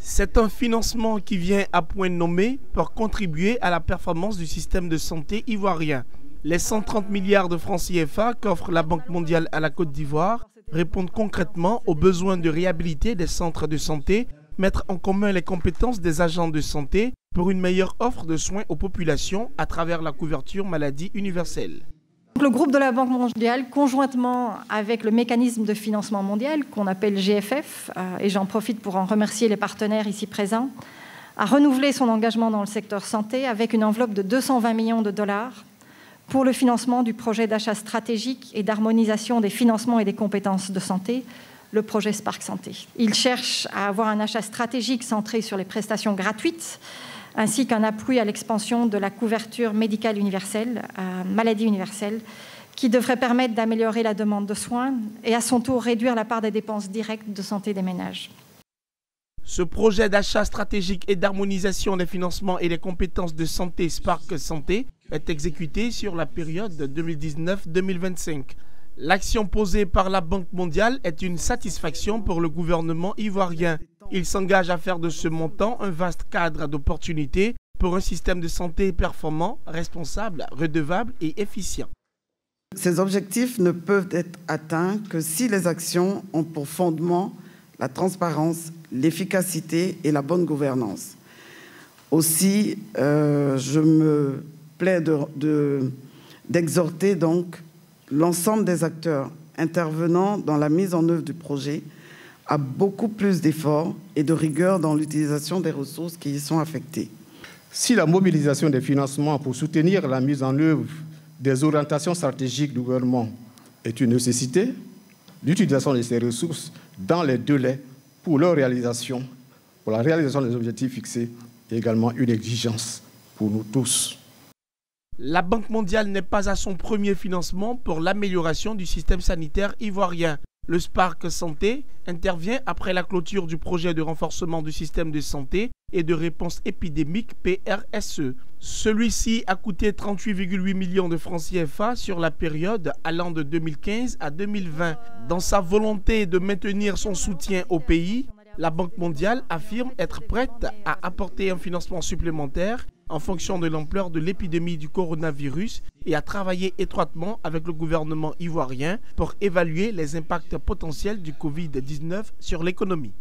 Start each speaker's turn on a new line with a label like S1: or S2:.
S1: C'est un financement qui vient à point nommé pour contribuer à la performance du système de santé ivoirien. Les 130 milliards de francs CFA qu'offre la Banque mondiale à la Côte d'Ivoire répondent concrètement aux besoins de réhabiliter des centres de santé, mettre en commun les compétences des agents de santé pour une meilleure offre de soins aux populations à travers la couverture maladie universelle.
S2: Le groupe de la Banque mondiale, conjointement avec le mécanisme de financement mondial, qu'on appelle GFF, et j'en profite pour en remercier les partenaires ici présents, a renouvelé son engagement dans le secteur santé avec une enveloppe de 220 millions de dollars pour le financement du projet d'achat stratégique et d'harmonisation des financements et des compétences de santé, le projet Spark Santé. Il cherche à avoir un achat stratégique centré sur les prestations gratuites, ainsi qu'un appui à l'expansion de la couverture médicale universelle, maladie universelle, qui devrait permettre d'améliorer la demande de soins et à son tour réduire la part des dépenses directes de santé des ménages.
S1: Ce projet d'achat stratégique et d'harmonisation des financements et des compétences de santé Spark Santé est exécuté sur la période 2019-2025. L'action posée par la Banque mondiale est une satisfaction pour le gouvernement ivoirien. Il s'engage à faire de ce montant un vaste cadre d'opportunités pour un système de santé performant, responsable, redevable et efficient.
S3: Ces objectifs ne peuvent être atteints que si les actions ont pour fondement la transparence, l'efficacité et la bonne gouvernance. Aussi, je me plais d'exhorter donc l'ensemble des acteurs intervenant dans la mise en œuvre du projet à beaucoup plus d'efforts et de rigueur dans l'utilisation des ressources qui y sont affectées.
S4: Si la mobilisation des financements pour soutenir la mise en œuvre des orientations stratégiques du gouvernement est une nécessité, l'utilisation de ces ressources dans les délais pour leur réalisation, pour la réalisation des objectifs fixés, est également une exigence pour nous tous.
S1: La Banque mondiale n'est pas à son premier financement pour l'amélioration du système sanitaire ivoirien. Le Spark Santé intervient après la clôture du projet de renforcement du système de santé et de réponse épidémique PRSE. Celui-ci a coûté 38,8 millions de francs CFA sur la période allant de 2015 à 2020. Dans sa volonté de maintenir son soutien au pays, la Banque mondiale affirme être prête à apporter un financement supplémentaire en fonction de l'ampleur de l'épidémie du coronavirus et à travailler étroitement avec le gouvernement ivoirien pour évaluer les impacts potentiels du Covid-19 sur l'économie.